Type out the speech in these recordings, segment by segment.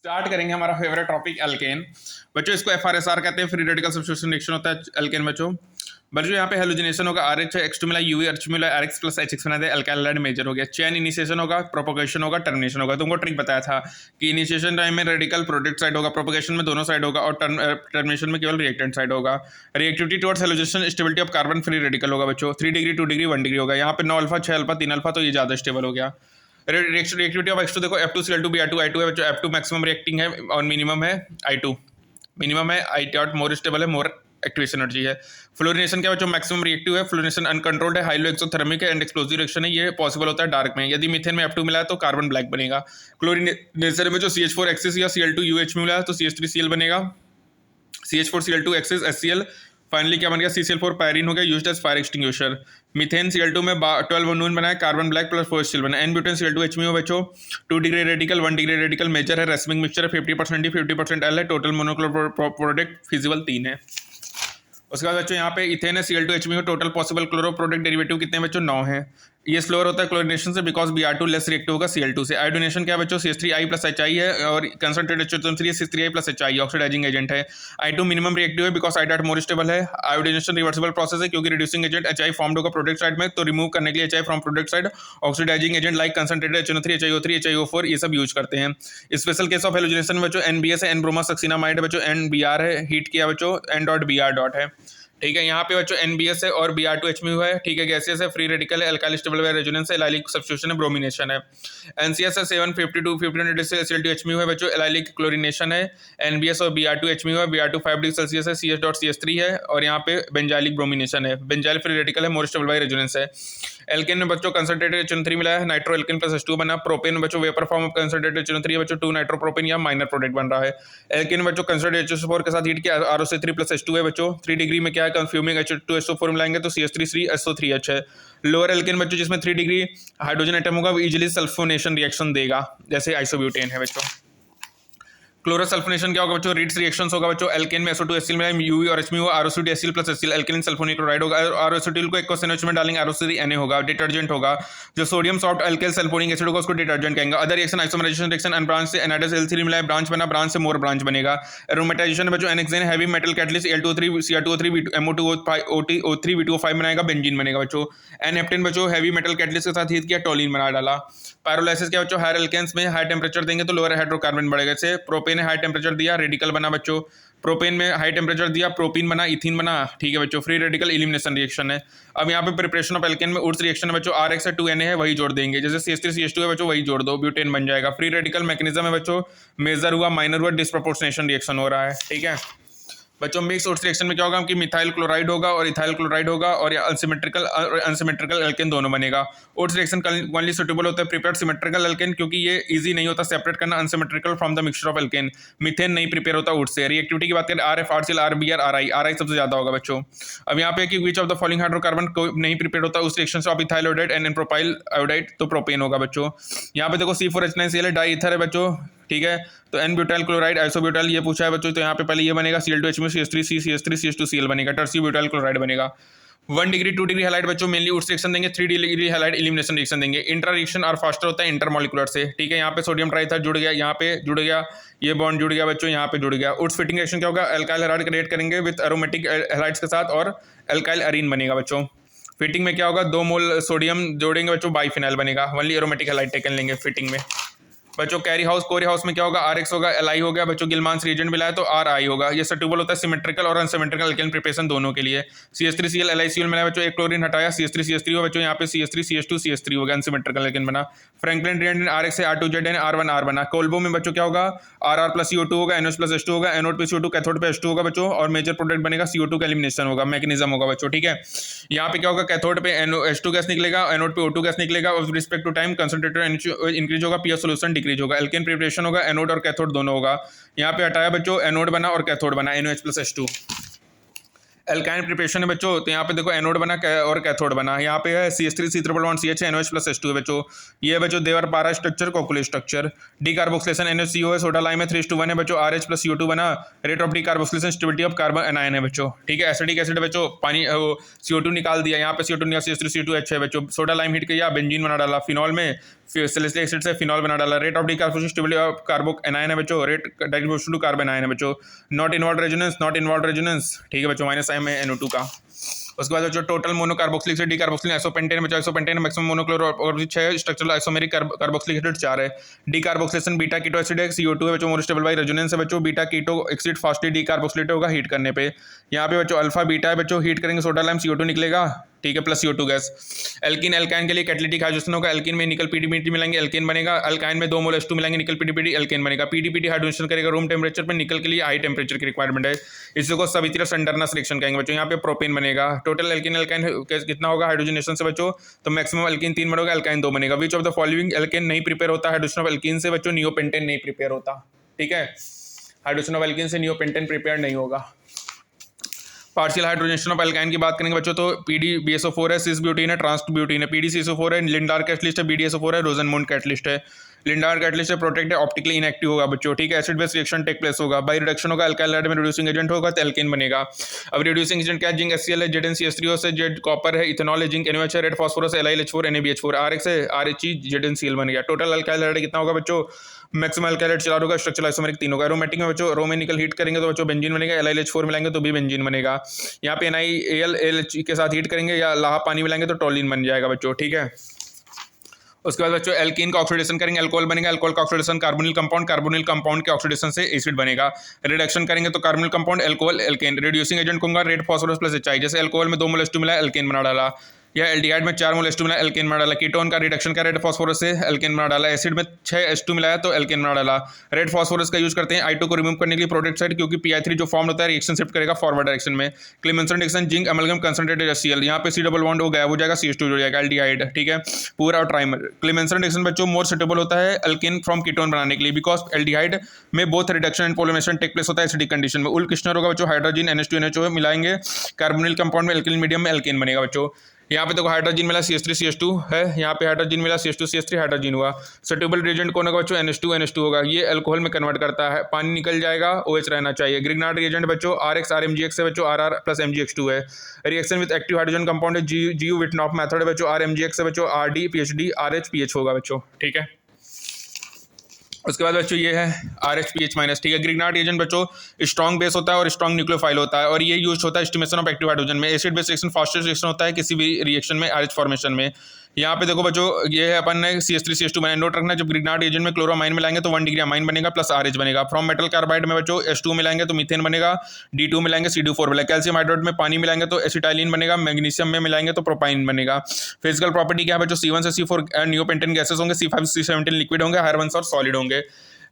Start करेंगे हमारा favourite topic alkene. बच्चों इसको एफआरएसआर कहते हैं, फ्री रेडिकल सब्स्टिट्यूशन रिएक्शन होता है एल्केन। बच्चों यहाँ पे हेलोजिनेशन होगा, RH X2 मिला UV H मिला RX प्लस HX बना दे, अल्काइल हैलाइड मेजर हो गया। चेन इनिशिएशन होगा, प्रोपोगेशन होगा, टर्मिनेशन होगा। तुमको ट्रिक बताया था कि इनिशिएशन टाइम में रेडिकल प्रोडक्ट साइड होगा, प्रोपोगेशन में दोनों साइड होगा और टर्मिनेशन में केवल रिएक्टेंट साइड होगा। Reactivity towards halogenation stability of carbon free radical होगा बच्चों 3 डिग्री 2 डिग्री 1 डिग्री होगा। यहाँ पे 9 अल्फा 6 अल्फा 3 अल्फा, तो ये ज़्यादा स्टेबल हो गया। रिएक्टिविटी ऑफ X2 देखो F2Cl2 Br2 I2 है बच्चों। F2 मैक्सिमम रिएक्टिंग है और मिनिमम है I2 मिनिमम है। I डॉट मोर स्टेबल है, मोर एक्टिवेशन एनर्जी है। फ्लोरिनेशन क्या बच्चों मैक्सिमम रिएक्टिव है, फ्लोरिनेशन अनकंट्रोल्ड है, हाईलो एक्सोथर्मिक है एंड एक्सप्लोसिव रिएक्शन है। ये पॉसिबल होता है डार्क में। यदि मीथेन में F2 मिला है तो कार्बन ब्लैक बनेगा। क्लोरिनेशन में जो CH4 एक्सिस या Cl2UH मिला है तो CH3Cl बनेगा। CH4Cl2 axis HCl। फाइनली क्या बन गया CCl4 पायरीन हो गया, used as fire extinguisher. Methane Cl2 में 12 बंधुन बनाया, कार्बन ब्लैक प्लस 4 स्टील बना। एन ब्यूटेन Cl2H में हो बच्चों 2 degree radical 1 degree radical major है, रेसमिंग मिक्सचर है, 50% D 50% L है, टोटल मोनोक्लोर प्रोडक्ट फिजिबल 3 है। उसके बाद बच्चों यहाँ पे इथेन है Cl2H में, total possible chloro product derivative कितने बच्चों 9 है। ये स्लोअर होता है क्लोरिनेशन से बिकॉज Br2 लेस रिएक्टिव होगा Cl2 से। आयोडीनेशन क्या बच्चों CH3I प्लस HI है और concentrated H2O3 CH3I plus HI oxidising agent है। I2 मिनिमम रिएक्टिव है because I dot more stable है। आयोडीनेशन रिवर्सिबल प्रोसेस है क्योंकि रिड्यूसिंग एजेंट HI फॉर्म्ड होगा प्रोडक्ट साइड में, तो रिमूव करने के लिए HI from product side oxidising agent like concentrated HNO3 HiO3 HiO4 ये सब यूज करते हैं। स्पेशल केस ऑफ हेलोजिनेशन में बच्चों NBS है, N-ब्रोमो सक्सिनामाइड है बच्चों, NBr है, हीट किया बच्चों N डॉट Br डॉट है। ठीक है, यहाँ पे बच्चों NBS है और Br2H में हुआ है। ठीक है, गैसियस है, फ्री रेडिकल है, अल्काइल स्टेबल है, रेजोनेंस है, एलाइलिक सब्स्टिट्यूशन है, ब्रोमिनेशन है। NCS है 752 1500 से Cl2H में हुआ है बच्चों, एलाइलिक क्लोरिनेशन है। NBS और Br2H में हुआ है, Br2 5 डिग्री सेल्सियस है, CS.CH3 है और यहाँ पे बेंजाइलिक ब्रोमिनेशन है। बेंजाइल फ्री रेडिकल है, मोर स्टेबल बाय रेजोनेंस है। एल्केन में बच्चों कंसंट्रेटेड HNO3 मिला है, नाइट्रो एल्केन प्लस H2 बना। प्रोपेन में बच्चों vapour form of concentrated HNO3 है बच्चों 2 नाइट्रोप्रोपेन या माइनर प्रोडक्ट बन रहा है। एल्केन में बच्चों कंसंट्रेटेड HSO4 के साथ हीट किया ROC3 प्लस H2 है बच्चों 3 डिग्री में क्या है कंफ्यूमिंग H2SO4 मिलाएंगे तो CH3SO3H है। लोअर एल्केन बच्चों जिसमें 3 डिग्री हाइड्रोजन एटम होगा वो इजीली सल्फोनेशन रिएक्शन देगा, जैसे आइसोब्यूटेन है बच्चों। क्लोरोसल्फोनेशन क्या होगा बच्चों रीड्स रिएक्शंस होगा बच्चों। एल्केन में SO2 मिला, UV और H में हुआ ROCD plus HCl alkane sulphonic chloride होगा और एसिटिल को एक्वस NH में डालेंगे ROCD होगा, डिटर्जेंट होगा। जो sodium soft alkyl sulphonic acid होगा उसको डिटर्जेंट कहेंगे। Other reaction isomerisation reaction unbranch से एनाइड्स L3 मिला है, ब्रांच बना, ब्रांच से मोर ब्रांच बनेगा। एरोमेटाइजेशन बच्चों एनेक्सेन heavy metal catalyst Al2O3 Cr2O3 MO2O3 V2O5 बनाएगा, बेंजीन बनेगा बच्चों। एन-हेप्टेन बच्चों हैवी मेटल कैटलिस्ट के साथ हीट किया, टोलिन बना डाला। पायरोलाइसिस क्या बच्चों हायर एल्केन्स में हाई टेम्परेचर देंगे तो लोअर हाइड्रोकार्बन बढ़ेगा। जैसे प्रोपेन हाई टेम्परेचर दिया रेडिकल बना बच्चों, प्रोपेन में हाई टेम्परेचर दिया प्रोपीन बना, इथीन बना। ठीक है बच्चों, फ्री रेडिकल एलिमिनेशन रिएक्शन है। अब यहाँ पे प्रिपरेशन ऑफ एल्केन में उड्स रिएक्शन है बच्चों, RX है 2Na है वही जोड़ देंगे, जैसे CH3CH2 है बच्चों वही जोड़ दो, ब्यूटेन बन जाएगा। फ्री रेडिकल मैकेनिज्म है बच्चों, मेजर हुआ माइनर हुआ डिस्प्रोपोर्शनेशन रिएक्शन हो रहा है। ठीक है बच्चों, मिक्स उड्स रिएक्शन में क्या होगा कि मिथाइल क्लोराइड होगा और इथाइल क्लोराइड होगा और अनसिमेट्रिकल एल्केन दोनों बनेगा। उड्स रिएक्शन ओनली सुटेबल होता है प्रिपेयर्ड सिमेट्रिकल एल्केन क्योंकि ये इजी नहीं होता सेपरेट करना unsymmetrical from the mixture of alkene. Methane नहीं प्रिपेयर होता उड्स से। रिएक्टिविटी की बात करें RF RCl RBr RI सबसे ज्यादा होगा बच्चों। अब यहाँ पे कि विच ऑफ द फॉलोइंग हाइड्रोकार्बन को नहीं प्रिपेयर होता उस रिएक्शन से of ethyl iodide and propyl iodide, तो प्रोपेन होगा बच्चों। यहाँ पे देखो C4H9Cl डाई ईथर है बच्चों। ठीक है, तो एन ब्यूटाइल क्लोराइड आइसोब्यूटाइल ये पूछा है बच्चों, तो यहाँ पे पहले ये बनेगा Cl2H में CH3C CH3 CH2Cl बनेगा, टर्सी ब्यूटाइल क्लोराइड बनेगा। 1 डिग्री 2 डिग्री हैलाइड बच्चों मेनली उड्स रिएक्शन देंगे, 3 डिग्री हैलाइड एलिमिनेशन रिएक्शन देंगे। इंट्रा रिएक्शन और फास्टर होता है इंटरमॉलिक्यूलर से। ठीक है, यहाँ पे सोडियम ट्राइथर जुड़ गया, यहाँ पे जुड़ गया, ये बॉन्ड जुड़ गया बच्चों, यहाँ पे जुड़ गया। उड्स फिटिंग रिएक्शन क्या होगा अल्काइल हैलाइड क्रिएट करेंगे विद एरोमेटिक हैलाइड्स के साथ और अल्काइल अरीन बनेगा बच्चों। फिटिंग में क्या होगा 2 मोल सोडियम जोड़ेंगे बच्चों, बाइफिनाइल बनेगा। ओनली एरोमेटिक हैलाइड टेकन लेंगे फिटिंग में बच्चों। कैरी हाउस कोरी हाउस में क्या होगा RX होगा Li हो गया बच्चों, गिलमांस रिएजेंट मिला है तो RI होगा। ये सुटेबल होता है सिमेट्रिकल और अनसिमेट्रिकल एल्केन प्रिपरेशन दोनों के लिए। CH3Cl LiCl मिला है बच्चों, एक क्लोरीन हटाया CH3CH3 हो बच्चों, यहाँ पे CH3CH2CH3 हो गया, अनसिमेट्रिकल एल्केन बना। फ्रैंकलिन रिएजेंट RX से R2ZN R1R बना। कोल्बो में बच्चों क्या होगा RR प्लस CO2 होगा, NH प्लस H2 होगा, एनोड पे CO2 कैथोड पे H2 होगा बच्चों और मेजर प्रोडक्ट बनेगा CO2 का एलिमिनेशन होगा, मैकेनिज्म होगा बच्चों। ठीक है, यहाँ पे क्या होगा कैथोड पे H2 गैस निकलेगा, एनोड पे O2 गैस निकलेगा और respect to time concentrated increase होगा, पीएच सॉल्यूशन डिक्रीज होगा। एल्केन प्रिपरेशन होगा एनोड और कैथोड दोनों होगा। यहाँ पे हटाया बच्चों एनोड बना और कैथोड बना NaOH plus H2। Alkyne preparation है बच्चों, तो यहाँ पे देखो एनोड बना और कैथोड बना। यहाँ पे है CH3C1CH NOH प्लस H2 है बच्चों। ये बच्चों देवर पारा स्ट्रक्चर कोकुले स्ट्रक्चर। डीकार्बोक्सिलेशन NaCO है, सोडा लाइम है 3:1 है बच्चों, RH प्लस CO2 बना। Rate of decarboxylation stability of carbon anion है बच्चों। ठीक है, एसिडिक एसिड बच्चों, पानी CO2 निकाल दिया, यहाँ पे CO2 निकाल CH3C2H है बच्चों। सोडा लाइम हीट किया, बेंजीन बना डाला। फिनॉल में फिर सैलिसिलिक एसिड से फिनॉल बना डाला। Rate of decarbonation stability of carbanion है बच्चों, rate disposition to carbon ion है बच्चों। Not involve resonance, not involve resonance, ठीक है बच्चों, -m है NO2 का। उसके बाद बच्चों टोटल मोनोकार्बोक्सिलिक एसिड, डीकार्बोक्सिलिक आइसोपेंटेन बच्चों, आइसोपेंटेन मैक्सिमम मोनोक्लोरो और 6 स्ट्रक्चरल आइसोमेरिक कार्बोक्सिलिक एसिड 4 है। डीकार्बोक्सिलेशन बीटा कीटो एसिड है, CO2 है बच्चों, मोर स्टेबल बाय रेजोनेंस है बच्चों। Beta keto acid fastly decarboxylate होगा हीट करने पे। यहाँ पे बच्चों अल्फा बीटा है बच्चों, हीट करेंगे सोडा लाइम CO2 निकलेगा, ठीक है, plus CO2 gas. Alkene alkyne के लिए कैटालिटिक हाइड्रोजन होगा, एल्कीन में निकल PDPD मिलाएंगे एल्केन बनेगा। अल्काइन में 2 मोल H2 मिलाएंगे निकल PDPD एल्केन बनेगा। PDPD हाइड्रोजन करेगा रूम टेम्परेचर पे, निकल के लिए हाई टेम्परेचर की रिक्वायरमेंट है, इसको सवित्र संडरनस रिएक्शन कहेंगे बच्चों। यहाँ पे प्रोपेन बनेगा। टोटल एल्कीन एल्काइन कितना होगा हाइड्रोजनेशन से बच्चों, तो मैक्सिमम एल्कीन 3 बनेगा, एल्काइन 2 बनेगा। Which of the following alkane नहीं प्रिपेयर होता हाइड्रोजन ऑफ एल्कीन से बच्चों, नियोपेंटेन नहीं प्रिपेयर होता, ठीक है, हाइड्रोजन ऑफ एल्कीन से नियोपेंटेन प्रिपेयर नहीं होगा। पार्शियल हाइड्रोजनेशन ऑफ एल्काइन की बात करेंगे बच्चों तो PDBSO4 है, सिस ब्यूटीन है, ट्रांस ब्यूटीन है। PDCSO4 है, लिंडार कैटलिस्ट है, BDSO4 है, रोजनमूड कैटलिस्ट है। लिंडार कैटलिस्ट है, प्रोटेक्ट है, ऑप्टिकली इनएक्टिव होगा बच्चों, ठीक है। Acid base reaction take place होगा, बाय रिडक्शन होगा, अल्काइल में रिड्यूसिंग एजेंट होगा तो एल्केन बनेगा। अब रिड्यूसिंग एजेंट क्या है, जिंक HCl है, ZnCH3O से, जेड कॉपर है, इथेनॉल है, जिंक NaOH है, red phosphorus LiLH4 NaBH4, RX है, RHE ZnCl बन गया। टोटल अल्काइल कितना होगा बच्चों, मैक्सिमम अल्काइल 4 होगा, स्ट्रक्चरल आइसोमेरिक 3 होगा। एरोमेटिक में बच्चों रो में निकल हीट करेंगे तो बच्चों बेंजीन बनेगा, LiLH4 मिलाएंगे तो भी बेंजीन बनेगा। यहाँ पे NiAl LH के साथ हीट करेंगे या लाहा पानी मिलाएंगे तो टोलिन बन जाएगा बच्चों, ठीक है। उसके बाद बच्चों एल्कीन का ऑक्सीडेशन करेंगे, अल्कोहल बनेगा, अल्कोहल का oxidation carbonyl compound, carbonyl compound के ऑक्सीडेशन से एसिड बनेगा। रिडक्शन करेंगे तो carbonyl compound, alcohol, alkane. Reducing agent कहूंगा रेड फास्फोरस प्लस HI, जैसे अल्कोहल में 2 मोल H2 मिला एल्केन बना डाला, या एल्डिहाइड में 4 मोल H2 मिला एल्केन बना डाला। कीटोन का रिडक्शन का रेड फास्फोरस से एल्केन बना डाला। एसिड में 6 H2 मिलाया तो एल्केन बना डाला। रेड फास्फोरस का यूज करते हैं I2 को रिमूव करने के लिए प्रोडक्ट साइड, क्योंकि PI3 जो फॉर्म होता है रिएक्शन शिफ्ट करेगा फॉरवर्ड डायरेक्शन में। Clemmensen reaction zinc amalgam concentrated HCl, यहाँ पे C डबल बॉन्ड हो गया, हो जाएगा CH2 जुड़ जाएगा एल्डिहाइड, ठीक है, पूरा और ट्राइमर। क्लेमेंसन रिएक्शन बच्चों मोर सुटेबल होता है एल्केन फ्रॉम कीटोन बनाने के लिए, बिकॉज एल्डिहाइड में both reduction and polymerisation take place होता है एसिडिक कंडीशन में। उल किश्नर होगा बच्चों, हाइड्रोजन NH2NHO मिलाएंगे, कार्बोनिल कंपाउंड में एल्किल मीडियम में एल्केन बनेगा बच्चों। यहाँ पे देखो हाइड्रोजन मिला CH3CH2 है, यहाँ पे हाइड्रोजन मिला CH2CH3 हाइड्रोजन हुआ। सुटेबल रिएजेंट कौन होगा बच्चों, NH2NH2 होगा, ये अल्कोहल में कन्वर्ट करता है, पानी निकल जाएगा, OH रहना चाहिए। ग्रिग्नार्ड रिएजेंट बच्चों RX RMGX है बच्चों, RR प्लस MgX2 है। Reaction with active hydrogen compound है, GU विटनॉफ मेथड है बच्चों, RMGX है बच्चों, RD PHD RH होगा बच्चों, ठीक है। उसके बाद बच्चों ये है RHPH-, ठीक है। ग्रिग्नार्ड रिएजेंट बच्चों स्ट्रॉन्ग बेस होता है और स्ट्रॉन्ग न्यूक्लियोफाइल होता है, और ये यूज होता है एस्टिमेशन ऑफ एक्टिव हाइड्रोजन में। Acid base reaction fastest reaction होता है किसी भी रिएक्शन में RH फॉर्मेशन में। यहाँ पे देखो बच्चों ये है अपन ने CH3CH2 बनाया, नोट रखना जब ग्रिग्नार्ड रिएजेंट में क्लोरोमाइन मिलाएंगे तो 1 डिग्री अमाइन बनेगा प्लस RH बनेगा। फ्रॉम मेटल कार्बाइड में बच्चों H2 मिलाएंगे तो मीथेन बनेगा, D2 मिलाएंगे CO4 बनेगा। कैल्शियम हाइड्रेट में पानी मिलाएंगे तो एसिटाइलिन बनेगा, मैग्नीशियम में मिलाएंगे तो प्रोपाइन बनेगा। फिजिकल प्रॉपर्टी क्या है बच्चों, C1 से C4 नियोपेंटेन गैसेस होंगे, C5 से C17 लिक्विड होंगे, हाइड्रोजन और सॉलिड होंगे।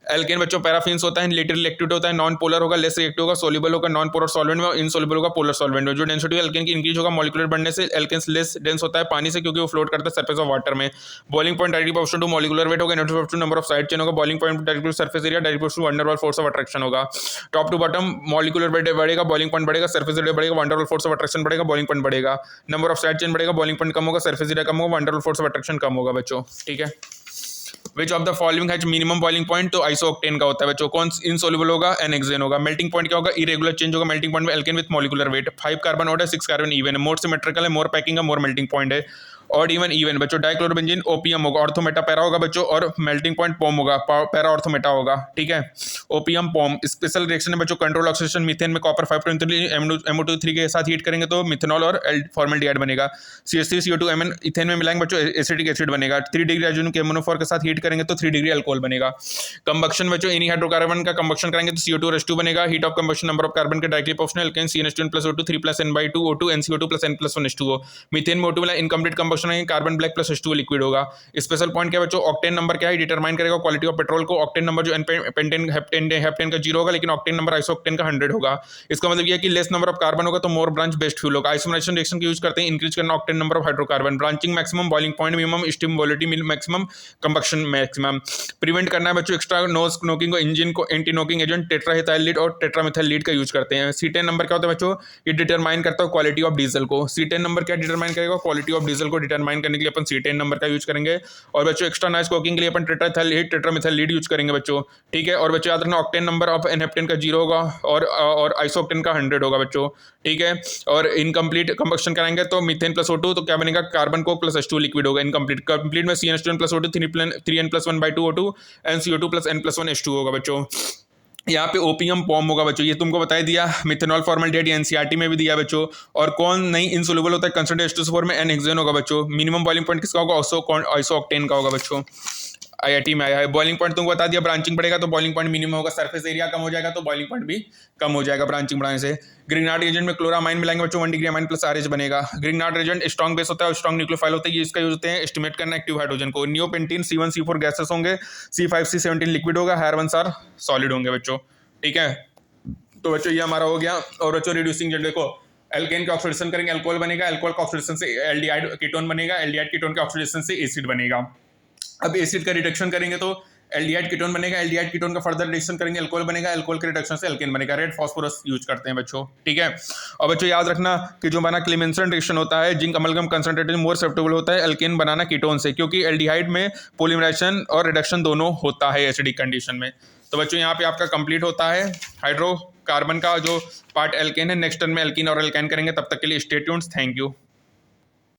एल्केन बच्चों पैराफिन्स होता है, लेटरली एक्टिव होता है, नॉन पोलर होगा, लेस रिएक्टिव होगा, सोल्यूबल होगा नॉन पोलर सॉल्वेंट में, और इनसोल्यूबल होगा पोलर सॉल्वेंट में। जो डेंसिटी एल्केन की इंक्रीज होगा मॉलिक्यूलर बढ़ने से, एल्केन्स लेस डेंस होता है पानी से क्योंकि वो फ्लोट करता है सरफेस ऑफ वाटर में। Boiling point directly proportional to molecular weight होगा, inversely proportional to number of side chain होगा। Boiling point directly surface area directly proportional to van der Waals force of attraction होगा। Top to bottom molecular weight बढ़ेगा, boiling point बढ़ेगा, surface area बढ़ेगा, van der Waals force of attraction बढ़ेगा, boiling point बढ़ेगा। Number of side chain बढ़ेगा, boiling point कम होगा, surface area कम होगा, wonder Waals force of attraction कम होगा बच्चों, ठीक है। विच of the following has minimum boiling point, तो आइसोऑक्टेन का होता है बच्चों। कौन इनसोल्युबल होगा, N-हेक्सेन होगा। मेल्टिंग पॉइंट क्या होगा, इरेगुलर चेंज होगा मेल्टिंग पॉइंट में, alkane with molecular weight. 5 carbon order 6 carbon even है, मोर सिमेट्रिकल है, मोर पैकिंग है, मोर मेल्टिंग पॉइंट है। ऑड इवन बच्चों डाइक्लोरोबेंजीन ओपियम होगा, ऑर्थोमेटा पैरा होगा बच्चों, और मेल्टिंग पॉइंट पॉम होगा, पैरा ऑर्थोमेटा होगा, ठीक है। ओपियम पॉम स्पेशल रिएक्शन है बच्चों, कंट्रोल ऑक्सीडेशन मीथेन में कॉपर 5.3 MO2 के साथ हीट करेंगे तो मिथेनॉल और फॉर्मल्डिहाइड बनेगा। CH3CO2 इथेन में मिलाएंगे बच्चों एसिटिक एसिड बनेगा। 3 डिग्री हाइड्रोजन के मोनोफॉर के साथ हीट करेंगे तो 3 डिग्री अल्कोहल बनेगा। कंबक्शन बच्चों एनी हाइड्रोकार्बन का कंबक्शन करेंगे तो CO2 और H2 बनेगा। Heat of combustion number of carbon के directly proportional, alkane CnH2n + O2 3 + N/2 O2 NCO2 + N+1 H2O। Methane में O2 मिला, इनकम्प्लीट कंबक्शन है, carbon black plus H2O liquid होगा। स्पेशल पॉइंट क्या है बच्चों, ऑक्टेन नंबर क्या है, डिटरमाइन करेगा क्वालिटी ऑफ पेट्रोल को। ऑक्टेन नंबर जो पेंटेन हेप्टेन का 0 होगा, लेकिन ऑक्टेन नंबर आइसोऑक्टेन का 100 होगा। इसका मतलब ये है कि लेस नंबर ऑफ कार्बन होगा तो मोर ब्रांच बेस्ट फ्यूल होगा। आइसोमराइजेशन रिएक्शन का यूज करते हैं इंक्रीज करना octane number of hydrocarbon, branching maximum, boiling point minimum, steam volatility maximum, combustion maximum. Prevent करना है बच्चों एक्स्ट्रा नोज नोकिंग को, इंजन को anti knocking agent tetraethyl lead और टेट्रामिथाइल लीड का यूज करते हैं। C10 नंबर क्या होता है बच्चों, ये डिटरमाइन करता है क्वालिटी ऑफ डीजल को। C10 नंबर क्या डिटरमाइन करेगा, क्वालिटी ऑफ डीजल को डिटरमाइन करने के लिए अपन C10 नंबर का यूज करेंगे। और बच्चों एक्स्ट्रा नाइस कोकिंग के लिए अपन टेट्रामिथाइल लीड यूज करेंगे बच्चों, ठीक है। और बच्चों याद रखना ऑक्टेन नंबर ऑफ एनहेप्टेन का 0 होगा और आइसोक्टेन का 100 होगा बच्चों, ठीक है। और इनकम्प्लीट कंबक्शन कराएंगे तो मीथेन प्लस O2 तो क्या बनेगा, carbon Coke plus H2 liquid होगा। इनकम्प्लीट कंप्लीट में CH2n plus O2 3n+1/2 O2 and CO2 plus n+1 H2 होगा बच्चों। यहाँ पे ओपियम पॉम होगा बच्चों, ये तुमको बता ही दिया। मिथेनॉल फॉर्मल्डिहाइड ये एनसीईआरटी में भी दिया बच्चों। और कौन नहीं इनसोल्युबल होता है, कंसंट्रेट H2SO4 में n-हेक्सेन होगा बच्चों। मिनिमम बॉइलिंग पॉइंट किसका होगा, आइसोक्टेन का होगा बच्चों। आईआईटी में आया है। बॉइलिंग पॉइंट तुमको बता दिया, ब्रांचिंग बढ़ेगा तो बॉइलिंग पॉइंट मिनिमम होगा, सरफेस एरिया कम हो जाएगा तो बॉइलिंग पॉइंट भी कम हो जाएगा ब्रांचिंग बढ़ाने से। ग्रिग्नार्ड एजेंट में क्लोरामाइन मिलाएंगे बच्चों, 1 डिग्री अमाइन प्लस RH बनेगा। ग्रिग्नार्ड एजेंट स्ट्रॉन्ग बेस होता है और स्ट्रॉन्ग न्यूक्लियोफाइल होता है, ये इसका यूज होते हैं एस्टिमेट करना एक्टिव हाइड्रोजन को। नियोपेंटीन C1C4 गैसेस होंगे, C5C17 लिक्विड होगा, हायरवंस आर सॉलिड होंगे बच्चों, ठीक है। तो बच्चों ये हमारा हो गया। और बच्चों रिड्यूसिंग एजेंट देखो, एल्केन का ऑक्सीडेशन करेंगे अल्कोहल बनेगा, अल्कोहल का ऑक्सीडेशन से एल्डिहाइड कीटोन बनेगा, एल्डिहाइड कीटोन के ऑक्सीडेशन से एसिड बनेगा। अब एसिड का रिडक्शन करेंगे तो एल्डिहाइड कीटोन बनेगा, एल्डिहाइड कीटोन का फर्दर रिडक्शन करेंगे अल्कोहल बनेगा, अल्कोहल के रिडक्शन से एल्केन बनेगा। रेड फास्फोरस यूज करते हैं बच्चों, ठीक है। और बच्चों याद रखना कि जो बना क्लेमेंसन रिएक्शन होता है, zinc amalgam concentrated more susceptible होता है एल्केन बनाना कीटोन से, क्योंकि एल्डिहाइड में पॉलीमराइजेशन और रिडक्शन दोनों होता है एसिडिक कंडीशन में। तो बच्चों यहाँ पे आपका कंप्लीट होता है हाइड्रोकार्बन का जो पार्ट एल्केन है। नेक्स्ट टर्म में एल्कीन और एल्काइन करेंगे, तब तक के लिए स्टे ट्यून्ड, थैंक यू।